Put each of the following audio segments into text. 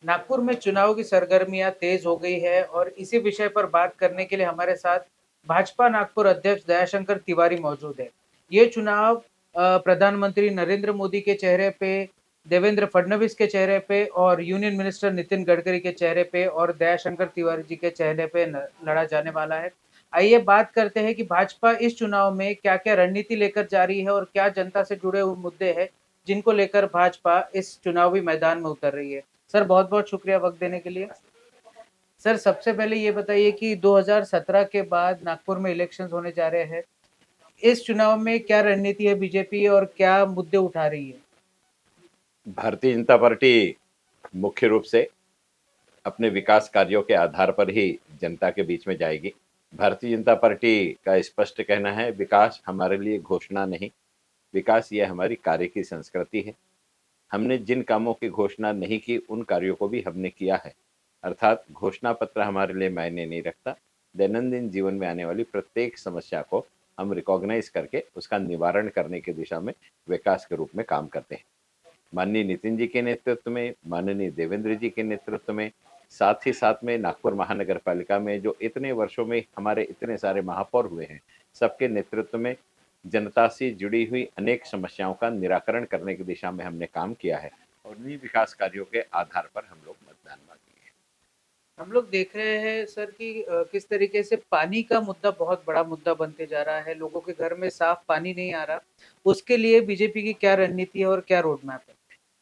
नागपुर में चुनाव की सरगर्मियां तेज हो गई है और इसी विषय पर बात करने के लिए हमारे साथ भाजपा नागपुर अध्यक्ष दयाशंकर तिवारी मौजूद है। ये चुनाव प्रधानमंत्री नरेंद्र मोदी के चेहरे पे, देवेंद्र फडणवीस के चेहरे पे और यूनियन मिनिस्टर नितिन गडकरी के चेहरे पे और दयाशंकर तिवारी जी के चेहरे पे लड़ा जाने वाला है। आइए बात करते हैं कि भाजपा इस चुनाव में क्या-क्या रणनीति लेकर जा रही है और क्या जनता से जुड़े हुए मुद्दे हैं जिनको लेकर भाजपा इस चुनावी मैदान में उतर रही है। सर बहुत-बहुत शुक्रिया वक़्त देने के लिए। सर सबसे पहले ये बताइए कि 2017 के बाद नागपुर में इलेक्शंस होने जा रहे हैं। इस चुनाव में क्या रणनीति है बीजेपी और क्या मुद्दे उठा रही है? भारतीय जनता पार्टी मुख्य रूप से अपने विकास कार्यों के आधार पर ही जनता के बीच में जाएगी। भारतीय जनता पार्टी का स्पष्ट कहना है, विकास हमारे लिए घोषणा नहीं, विकास ये हमारी कार्य की संस्कृति है। हमने जिन कामों की घोषणा नहीं की उन कार्यों को भी हमने किया है। अर्थात घोषणा पत्र हमारे लिए मायने नहीं रखता। दैनंदिन जीवन में आने वाली प्रत्येक समस्या को हम रिकॉग्नाइज करके उसका निवारण करने की दिशा में विकास के रूप में काम करते हैं। माननीय नितिन जी के नेतृत्व में, माननीय देवेंद्र जी के नेतृत्व में, साथ ही साथ में नागपुर महानगर पालिका में जो इतने वर्षों में हमारे इतने सारे महापौर हुए हैं, सबके नेतृत्व में जनता से जुड़ी हुई अनेक समस्याओं का निराकरण करने की दिशा में हमने काम किया है और उन्हीं विकास कार्यों के आधार पर हम लोग मतदान मांगेंगे। हम लोग देख रहे हैं सर कि किस तरीके से पानी का मुद्दा बहुत बड़ा मुद्दा बनते जा रहा है। लोगों के घर में साफ पानी नहीं आ रहा। उसके लिए बीजेपी की क्या रणनीति है और क्या रोड मैप है?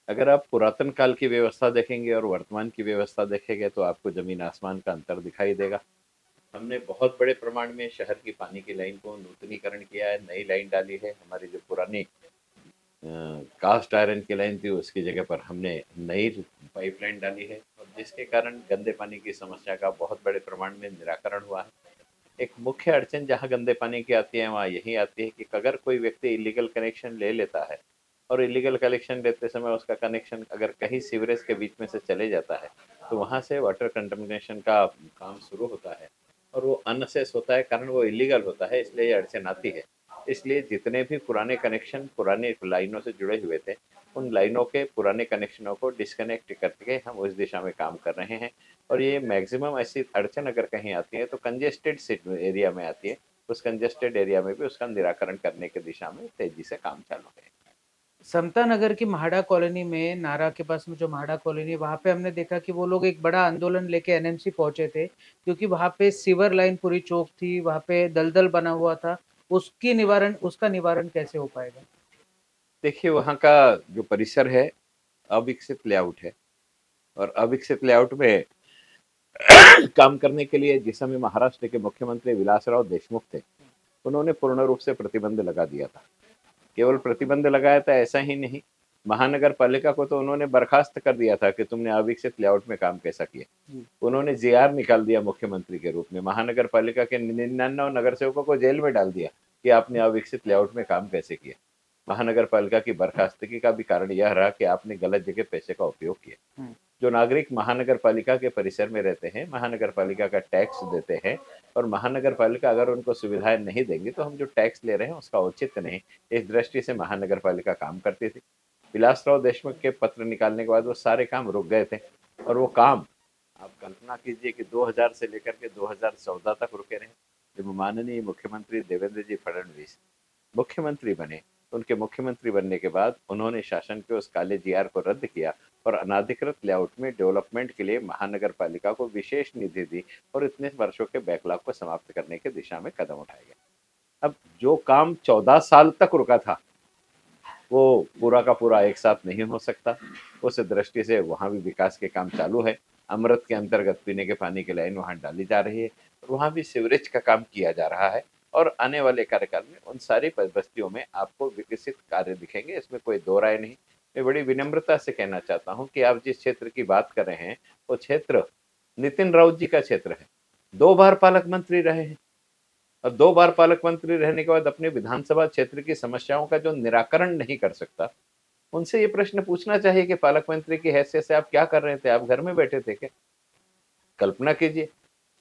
अगर आप पुरातन काल की व्यवस्था देखेंगे और वर्तमान की व्यवस्था देखेंगे तो आपको जमीन आसमान का अंतर दिखाई देगा। हमने बहुत बड़े प्रमाण में शहर की पानी की लाइन को नूतनीकरण किया है, नई लाइन डाली है। हमारी जो पुरानी कास्ट आयरन की लाइन थी उसकी जगह पर हमने नई पाइपलाइन डाली है और जिसके कारण गंदे पानी की समस्या का बहुत बड़े प्रमाण में निराकरण हुआ है। एक मुख्य अड़चन जहाँ गंदे पानी की आती है वहाँ यही आती है कि अगर कोई व्यक्ति इलीगल कनेक्शन ले लेता है और इलीगल कनेक्शन लेते समय उसका कनेक्शन अगर कहीं सीवरेज के बीच में से चले जाता है तो वहाँ से वाटर कंटेमिनेशन का काम शुरू होता है और वो अनअसेस होता है, कारण वो इलीगल होता है, इसलिए ये अड़चन आती है। इसलिए जितने भी पुराने कनेक्शन पुरानी लाइनों से जुड़े हुए थे उन लाइनों के पुराने कनेक्शनों को डिस्कनेक्ट करके हम उस दिशा में काम कर रहे हैं और ये मैक्सिमम ऐसी अड़चन अगर कहीं आती है तो कंजेस्टेड एरिया में आती है। उस कंजेस्टेड एरिया में भी उसका निराकरण करने की दिशा में तेजी से काम चालू है। समता नगर की म्हाडा कॉलोनी में, नारा के पास में जो म्हाडा कॉलोनी है, वहाँ पे हमने देखा कि वो लोग एक बड़ा आंदोलन लेके एनएमसी पहुँचे थे, क्योंकि वहाँ पे सीवर लाइन पूरी चौक थी, वहाँ पे दलदल बना हुआ था। उसका निवारण कैसे हो पाएगा? देखिए वहाँ का जो परिसर है अविकसित लेआउट है और अविकसित लेआउट में काम करने के लिए जिस समय महाराष्ट्र के मुख्यमंत्री विलासराव देशमुख थे उन्होंने पूर्ण रूप से प्रतिबंध लगा दिया था। केवल प्रतिबंध लगाया था ऐसा ही नहीं, महानगर पालिका को तो उन्होंने बर्खास्त कर दिया था कि तुमने अविकसित लेआउट में काम कैसा किया। उन्होंने जीआर निकाल दिया मुख्यमंत्री के रूप में, महानगर पालिका के 99 नगर सेवकों को जेल में डाल दिया कि आपने अविकसित लेआउट में काम कैसे किया। महानगर पालिका की बर्खास्तगी का भी कारण यह रहा कि आपने गलत जगह पैसे का उपयोग किया। जो नागरिक महानगर पालिका के परिसर में रहते हैं, महानगर पालिका का टैक्स देते हैं और महानगर पालिका अगर उनको सुविधाएं नहीं देंगी तो हम जो टैक्स ले रहे हैं उसका औचित्य नहीं, इस दृष्टि से महानगर पालिका काम करती थी। विलासराव देशमुख के पत्र निकालने के बाद वो सारे काम रुक गए थे और वो काम आप कल्पना कीजिए कि 2000 से लेकर के 2014 तक रुके रहे। जब माननीय मुख्यमंत्री देवेंद्र जी फडणवीस मुख्यमंत्री बने, उनके मुख्यमंत्री बनने के बाद उन्होंने शासन के उस काले जीआर को रद्द किया और अनाधिकृत लेआउट में डेवलपमेंट के लिए महानगर पालिका को विशेष निधि दी और इतने वर्षों के बैकलॉग को समाप्त करने की दिशा में कदम उठाए गए। अब जो काम 14 साल तक रुका था वो पूरा का पूरा एक साथ नहीं हो सकता। उस दृष्टि से वहाँ भी विकास के काम चालू है। अमृत के अंतर्गत पीने के पानी की लाइन वहाँ डाली जा रही है और वहाँ भी सीवरेज का काम किया जा रहा है और आने वाले कार्यकाल में उन सारी बस्तियों में आपको विकसित कार्य दिखेंगे, इसमें कोई दो राय नहीं। मैं बड़ी विनम्रता से कहना चाहता हूँ कि आप जिस क्षेत्र की बात कर रहे हैं वो क्षेत्र नितिन राउत जी का क्षेत्र है। 2 बार पालक मंत्री रहे हैं और 2 बार पालक मंत्री रहने के बाद अपने विधानसभा क्षेत्र की समस्याओं का जो निराकरण नहीं कर सकता, उनसे ये प्रश्न पूछना चाहिए कि पालक मंत्री की हैसियत से आप क्या कर रहे थे, आप घर में बैठे थे क्या? कल्पना कीजिए,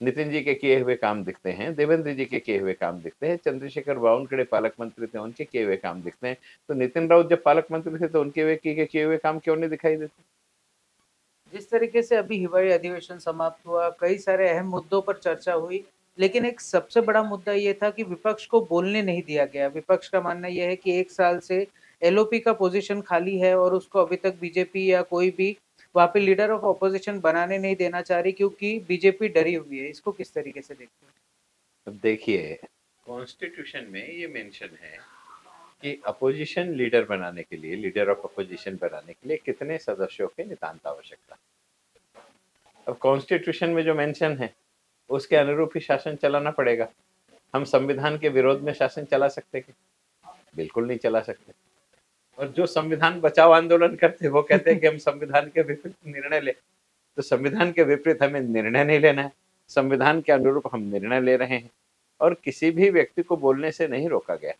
नितिन जी के किए हुए काम दिखते हैं, देवेंद्र जी के किए हुए काम दिखते हैं, चंद्रशेखर बावनकुळे पालक मंत्री थे उनके किए हुए काम दिखते हैं, तो नितिन राउत जब पालक मंत्री थे तो उनके किए हुए काम क्यों नहीं दिखाई देते? जिस तरीके से अभी हिवाळी अधिवेशन समाप्त हुआ, कई सारे अहम मुद्दों पर चर्चा हुई, लेकिन एक सबसे बड़ा मुद्दा ये था कि विपक्ष को बोलने नहीं दिया गया। विपक्ष का मानना ये है कि 1 साल से एलओपी का पोज़ीशन खाली है और उसको अभी तक बीजेपी या कोई भी वहाँ पे लीडर ऑफ ऑपोज़िशन बनाने नहीं देना चाह रही क्योंकि बीजेपी डरी हुई है। इसको किस तरीके से देखते हैं? अब देखिए, कॉन्स्टिट्यूशन में ये मेंशन है कि अपोजिशन लीडर बनाने के लिए, लीडर ऑफ अपोजिशन बनाने के लिए कितने सदस्यों की नितांत आवश्यकता। अब कॉन्स्टिट्यूशन में जो मेंशन है उसके अनुरूप ही शासन चलाना पड़ेगा। हम संविधान के विरोध में शासन चला सकते हैं? बिल्कुल नहीं चला सकते। और जो संविधान बचाओ आंदोलन करते वो कहते हैं कि हम संविधान के विपरीत निर्णय ले, तो संविधान के विपरीत हमें निर्णय नहीं लेना है, संविधान के अनुरूप हम निर्णय ले रहे हैं और किसी भी व्यक्ति को बोलने से नहीं रोका गया।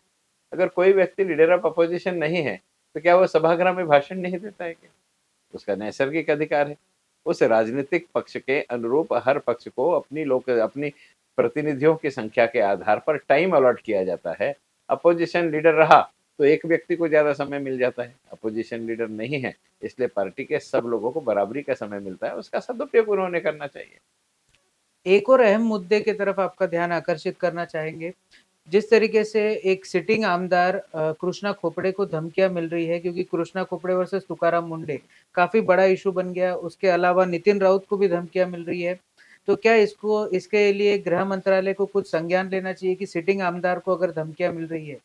अगर कोई व्यक्ति लीडर ऑफ अपोजिशन नहीं है तो क्या वो सभागृह में भाषण नहीं देता है क्या? उसका नैसर्गिक अधिकार है। उस राजनीतिक पक्ष के अनुरूप हर पक्ष को अपनी प्रतिनिधियों की संख्या के आधार पर टाइम अलॉट किया जाता है। अपोजिशन लीडर रहा तो एक व्यक्ति को ज्यादा समय मिल जाता है, अपोजिशन लीडर नहीं है इसलिए पार्टी के सब लोगों को बराबरी का समय मिलता है, उसका सदुपयोग उन्होंने करना चाहिए। एक और अहम मुद्दे की तरफ आपका ध्यान आकर्षित करना चाहेंगे। जिस तरीके से एक सिटिंग आमदार कृष्णा खोपड़े को धमकियाँ मिल रही है क्योंकि कृष्णा खोपड़े वर्सेस तुकाराम मुंडे काफ़ी बड़ा इश्यू बन गया। उसके अलावा नितिन राउत को भी धमकियाँ मिल रही है। तो क्या इसके लिए गृह मंत्रालय को कुछ संज्ञान लेना चाहिए कि सिटिंग आमदार को अगर धमकियाँ मिल रही है?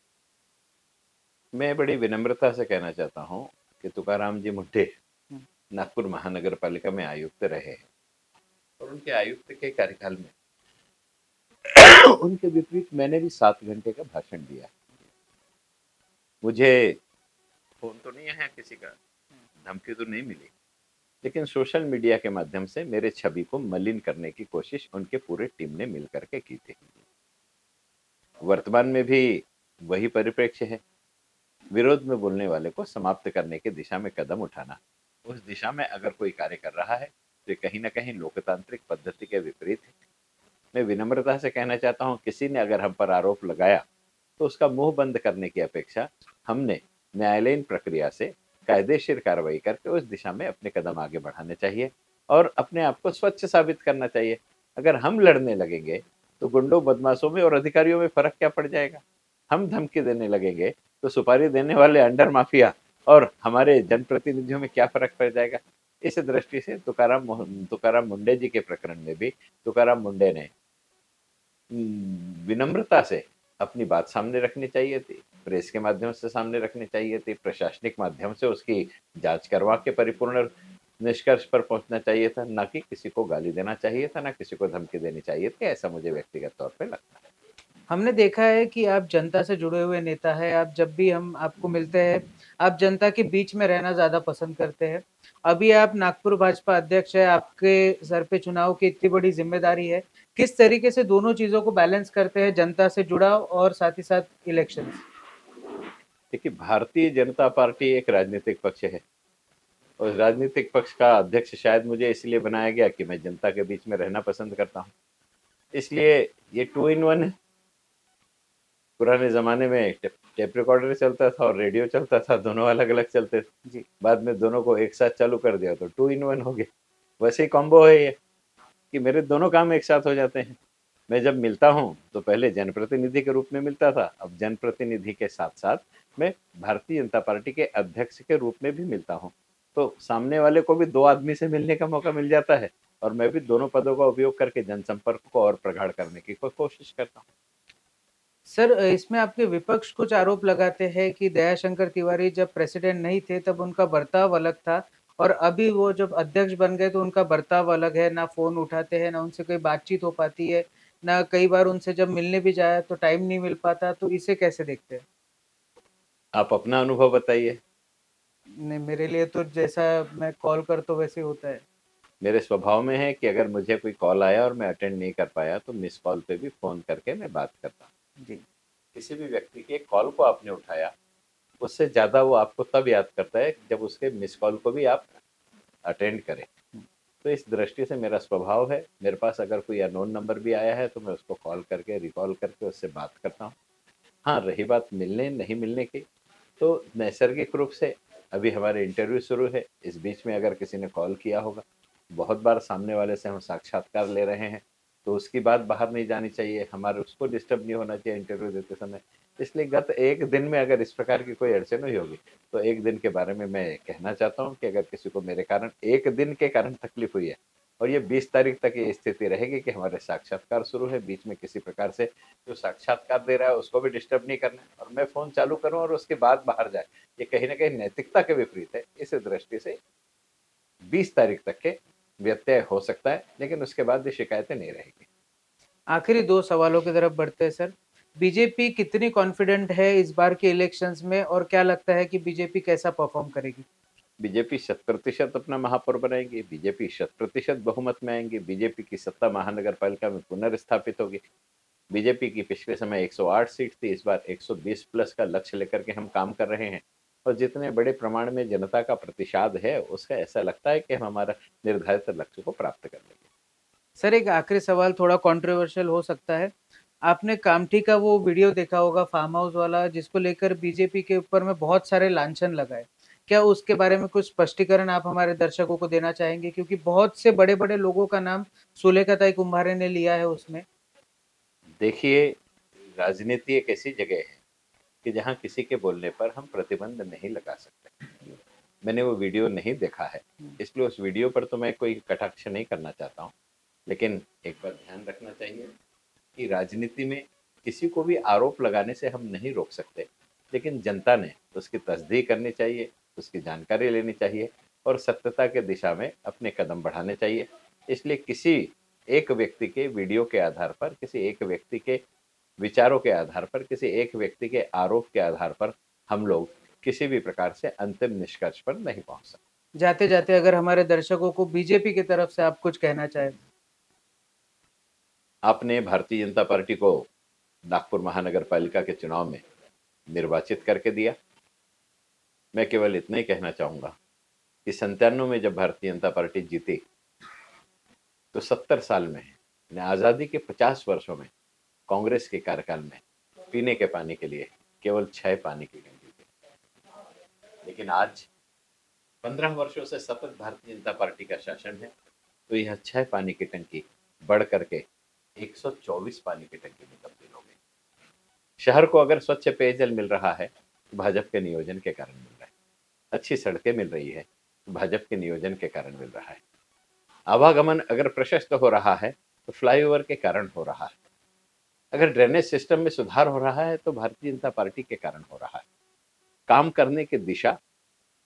मैं बड़ी विनम्रता से कहना चाहता हूँ कि तुकाराम जी मुंडे हुँ, नागपुर महानगर पालिका में आयुक्त रहे हैं और उनके आयुक्त के कार्यकाल में उनके विपरीत मैंने भी 7 घंटे का भाषण दिया। मुझे फोन तो नहीं आया किसी का, धमकी तो नहीं मिली, लेकिन सोशल मीडिया के माध्यम से मेरे छवि को मलिन करने की कोशिश उनके पूरे टीम ने मिल करके की थी। वर्तमान में भी वही परिप्रेक्ष्य है। विरोध में बोलने वाले को समाप्त करने की दिशा में कदम उठाना, उस दिशा में अगर कोई कार्य कर रहा है तो ये कहीं ना कहीं लोकतांत्रिक पद्धति के विपरीत है। मैं विनम्रता से कहना चाहता हूं, किसी ने अगर हम पर आरोप लगाया तो उसका मुंह बंद करने की अपेक्षा हमने न्यायालयीन प्रक्रिया से कायदेशीर कार्रवाई करके उस दिशा में अपने कदम आगे बढ़ाने चाहिए और अपने आप को स्वच्छ साबित करना चाहिए। अगर हम लड़ने लगेंगे तो गुंडों, बदमाशों में और अधिकारियों में फर्क क्या पड़ जाएगा? हम धमकी देने लगेंगे तो सुपारी देने वाले अंडर माफिया और हमारे जनप्रतिनिधियों में क्या फर्क पड़ जाएगा? इस दृष्टि से तुकाराम मुंडे जी के प्रकरण में भी तुकाराम मुंडे ने विनम्रता से अपनी बात सामने रखनी चाहिए थी, प्रेस के माध्यम से सामने रखनी चाहिए थी, प्रशासनिक माध्यम से उसकी जांच करवा के परिपूर्ण निष्कर्ष पर पहुंचना चाहिए था, ना कि किसी को गाली देना चाहिए था, ना किसी को धमकी देनी चाहिए थी। ऐसा मुझे व्यक्तिगत तौर पे लगता है। हमने देखा है कि आप जनता से जुड़े हुए नेता हैं। आप जब भी हम आपको मिलते हैं, आप जनता के बीच में रहना ज़्यादा पसंद करते हैं। अभी आप नागपुर भाजपा अध्यक्ष हैं, आपके सर पे चुनाव की इतनी बड़ी ज़िम्मेदारी है। किस तरीके से दोनों चीज़ों को बैलेंस करते हैं, जनता से जुड़ाव और साथ ही साथ इलेक्शंस? देखिए, भारतीय जनता पार्टी एक राजनीतिक पक्ष है और राजनीतिक पक्ष का अध्यक्ष शायद मुझे इसलिए बनाया गया कि मैं जनता के बीच में रहना पसंद करता हूँ, इसलिए ये 2 in 1 है। पुराने ज़माने में टेप रिकॉर्डर चलता था और रेडियो चलता था, दोनों अलग-अलग चलते थे। जी। बाद में दोनों को एक साथ चालू कर दिया तो 2 in 1 हो गया। वैसे ही कॉम्बो है ये कि मेरे दोनों काम एक साथ हो जाते हैं। मैं जब मिलता हूँ तो पहले जनप्रतिनिधि के रूप में मिलता था, अब जनप्रतिनिधि के साथ-साथ मैं भारतीय जनता पार्टी के अध्यक्ष के रूप में भी मिलता हूँ। तो सामने वाले को भी 2 आदमी से मिलने का मौका मिल जाता है और मैं भी दोनों पदों का उपयोग करके जनसंपर्क को और प्रगाढ़ करने की कोशिश करता हूँ। सर इसमें आपके विपक्ष कुछ आरोप लगाते हैं कि दयाशंकर तिवारी जब प्रेसिडेंट नहीं थे तब उनका बर्ताव अलग था और अभी वो जब अध्यक्ष बन गए तो उनका बर्ताव अलग है, ना फ़ोन उठाते हैं, ना उनसे कोई बातचीत हो पाती है, ना कई बार उनसे जब मिलने भी जाए तो टाइम नहीं मिल पाता, तो इसे कैसे देखते हैं? आप अपना अनुभव बताइए। नहीं, मेरे लिए तो जैसा मैं कॉल करता हूँ वैसे ही होता है। मेरे स्वभाव में है कि अगर मुझे कोई कॉल आया और मैं अटेंड नहीं कर पाया तो मिस कॉल पे भी फ़ोन करके मैं बात करता हूँ। जी। किसी भी व्यक्ति के कॉल को आपने उठाया, उससे ज़्यादा वो आपको तब याद करता है जब उसके मिस कॉल को भी आप अटेंड करें। तो इस दृष्टि से मेरा स्वभाव है, मेरे पास अगर कोई अननोन नंबर भी आया है तो मैं उसको कॉल करके रिकॉल करके उससे बात करता हूँ। हाँ, रही बात मिलने नहीं मिलने की, तो नैसर्गिक रूप से अभी हमारे इंटरव्यू शुरू है, इस बीच में अगर किसी ने कॉल किया होगा बहुत बार सामने वाले से हम साक्षात्कार ले रहे हैं, तो उसकी बात बाहर नहीं जानी चाहिए, हमारे उसको डिस्टर्ब नहीं होना चाहिए इंटरव्यू देते समय। इसलिए गत 1 दिन में अगर इस प्रकार की कोई अड़चन हुई होगी, तो 1 दिन के बारे में मैं कहना चाहता हूँ कि अगर किसी को मेरे कारण 1 दिन के कारण तकलीफ हुई है और ये 20 तारीख तक ये स्थिति रहेगी कि हमारे साक्षात्कार शुरू है, बीच में किसी प्रकार से जो साक्षात्कार दे रहा है उसको भी डिस्टर्ब नहीं करना है और मैं फ़ोन चालू करूँ और उसके बाद बाहर जाए, ये कहीं न कहीं नैतिकता के विपरीत है। इस दृष्टि से 20 तारीख तक के व्यत्यय हो सकता है, लेकिन उसके बाद ये शिकायतें नहीं रहेगी। आखिरी 2 सवालों की तरफ बढ़ते हैं सर। बीजेपी कितनी कॉन्फिडेंट है इस बार के इलेक्शंस में और क्या लगता है कि बीजेपी कैसा परफॉर्म करेगी? बीजेपी 100% अपना महापौर बनाएगी, बीजेपी 100% बहुमत में आएंगी, बीजेपी की सत्ता महानगर पालिका में पुनर्स्थापित होगी। बीजेपी की पिछले समय 108 सीट थी, इस बार 120 प्लस का लक्ष्य लेकर के हम काम कर रहे हैं और जितने बड़े प्रमाण में जनता का प्रतिशत है, उसका ऐसा लगता है कि हम हमारा निर्धारित लक्ष्य को प्राप्त कर लेंगे। सर एक आखिरी सवाल थोड़ा कंट्रोवर्शियल हो सकता है। आपने कामठी का वो वीडियो देखा होगा फार्म हाउस वाला जिसको लेकर बीजेपी के ऊपर में बहुत सारे लांछन लगाए। क्या उसके बारे में कुछ स्पष्टीकरण आप हमारे दर्शकों को देना चाहेंगे? क्योंकि बहुत से बड़े-बड़े लोगों का नाम सुलेखाताई कुम्हारे ने लिया है उसमें। देखिए, राजनीति एक ऐसी जगह है कि जहाँ किसी के बोलने पर हम प्रतिबंध नहीं लगा सकते। मैंने वो वीडियो नहीं देखा है, इसलिए उस वीडियो पर तो मैं कोई कटाक्ष नहीं करना चाहता हूँ। लेकिन एक बात ध्यान रखना चाहिए कि राजनीति में किसी को भी आरोप लगाने से हम नहीं रोक सकते, लेकिन जनता ने उसकी तस्दीक करनी चाहिए, उसकी जानकारी लेनी चाहिए और सत्यता के दिशा में अपने कदम बढ़ाने चाहिए। इसलिए किसी एक व्यक्ति के वीडियो के आधार पर, किसी एक व्यक्ति के विचारों के आधार पर, किसी एक व्यक्ति के आरोप के आधार पर हम लोग किसी भी प्रकार से अंतिम निष्कर्ष पर नहीं पहुंच सकते। जाते-जाते अगर हमारे दर्शकों को बीजेपी की तरफ से आप कुछ कहना चाहें? आपने भारतीय जनता पार्टी को नागपुर महानगर पालिका के चुनाव में निर्वाचित करके दिया। मैं केवल इतना ही कहना चाहूँगा कि 97 में जब भारतीय जनता पार्टी जीती, तो 70 साल में यानी आज़ादी के 50 वर्षों में कांग्रेस के कार्यकाल में पीने के पानी के लिए केवल 6 पानी की टंकी थी। लेकिन आज 15 वर्षों से सतत भारतीय जनता पार्टी का शासन है, तो यह 6 पानी की टंकी बढ़ करके 124 पानी की टंकी में तब्दील हो गई। शहर को अगर स्वच्छ पेयजल मिल रहा है, तो भाजपा के नियोजन के कारण मिल रहा है। अच्छी सड़कें मिल रही है, तो भाजपा के नियोजन के कारण मिल रहा है। आवागमन अगर प्रशस्त हो रहा है, तो फ्लाईओवर के कारण हो रहा है। अगर ड्रेनेज सिस्टम में सुधार हो रहा है, तो भारतीय जनता पार्टी के कारण हो रहा है। काम करने की दिशा,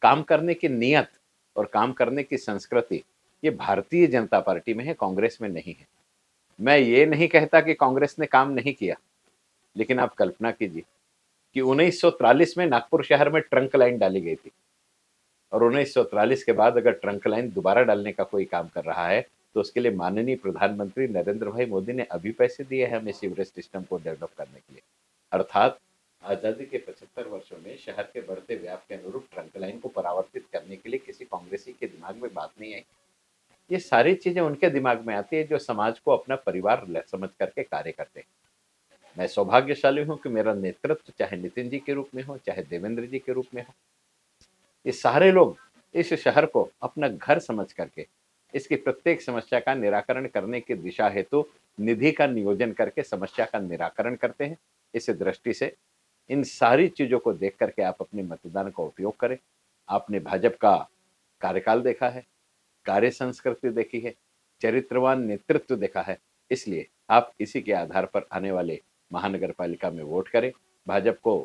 काम करने की नीयत और काम करने की संस्कृति, ये भारतीय जनता पार्टी में है, कांग्रेस में नहीं है। मैं ये नहीं कहता कि कांग्रेस ने काम नहीं किया, लेकिन आप कल्पना कीजिए कि 1943 में नागपुर शहर में ट्रंक लाइन डाली गई थी और 1943 के बाद अगर ट्रंक लाइन दोबारा डालने का कोई काम कर रहा है, तो उसके लिए माननीय प्रधानमंत्री नरेंद्र भाई मोदी ने अभी पैसे दिए हैं हमें सीवरेज सिस्टम को डेवलप करने के लिए। अर्थात आज़ादी के 75 वर्षों में शहर के बढ़ते व्याप के अनुरूप ट्रंक लाइन को परावर्तित करने के लिए किसी कांग्रेसी के दिमाग में बात नहीं आई। ये सारी चीजें उनके दिमाग में आती है जो समाज को अपना परिवार समझ करके कार्य करते हैं। मैं सौभाग्यशाली हूं कि मेरा नेतृत्व चाहे नितिन जी के रूप में हो, चाहे देवेंद्र जी के रूप में हो, ये सारे लोग इस शहर को अपना घर समझ करके इसकी प्रत्येक समस्या का निराकरण करने की दिशा हेतु निधि का नियोजन करके समस्या का निराकरण करते हैं। इस दृष्टि से इन सारी चीजों को देख करके आप अपने मतदान का उपयोग करें। आपने भाजपा का कार्यकाल देखा है, कार्य संस्कृति देखी है, चरित्रवान नेतृत्व देखा है, इसलिए आप इसी के आधार पर आने वाले महानगर पालिका में वोट करें। भाजपा को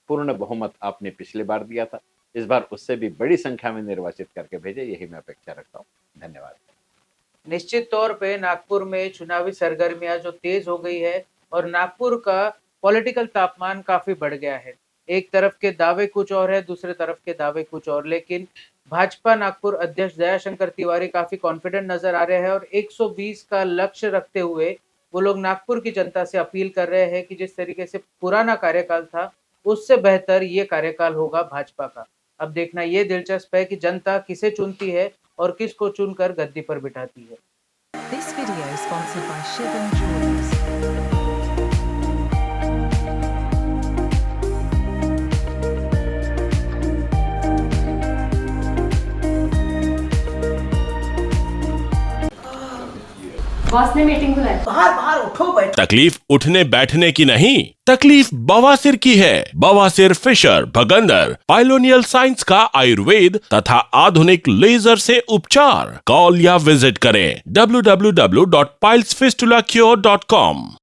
पूर्ण बहुमत आपने पिछली बार दिया था, इस बार उससे भी बड़ी संख्या में निर्वाचित करके भेजे, यही मैं अपेक्षा रखता हूँ। धन्यवाद। निश्चित तौर पे नागपुर में चुनावी सरगर्मियां जो तेज हो गई है और नागपुर का पॉलिटिकल तापमान काफी बढ़ गया है। एक तरफ के दावे कुछ और है, दूसरे तरफ के दावे कुछ और, लेकिन भाजपा नागपुर अध्यक्ष दयाशंकर तिवारी काफी कॉन्फिडेंट नजर आ रहे हैं और 120 का लक्ष्य रखते हुए वो लोग नागपुर की जनता से अपील कर रहे हैं कि जिस तरीके से पुराना कार्यकाल था उससे बेहतर ये कार्यकाल होगा भाजपा का। अब देखना ये दिलचस्प है कि जनता किसे चुनती है और किसको चुनकर गद्दी पर बिठाती है। This video is sponsored by Shivam Jewelers. Boss ने मीटिंग बुलाई। बाहर बाहर उठो बैठ। तकलीफ उठने बैठने की नहीं, तकलीफ बवासीर की है। बवासीर फिशर भगंदर पाइलोनियल साइंस का आयुर्वेद तथा आधुनिक लेजर से उपचार। कॉल या विजिट करें www.pilesfistulacure.com।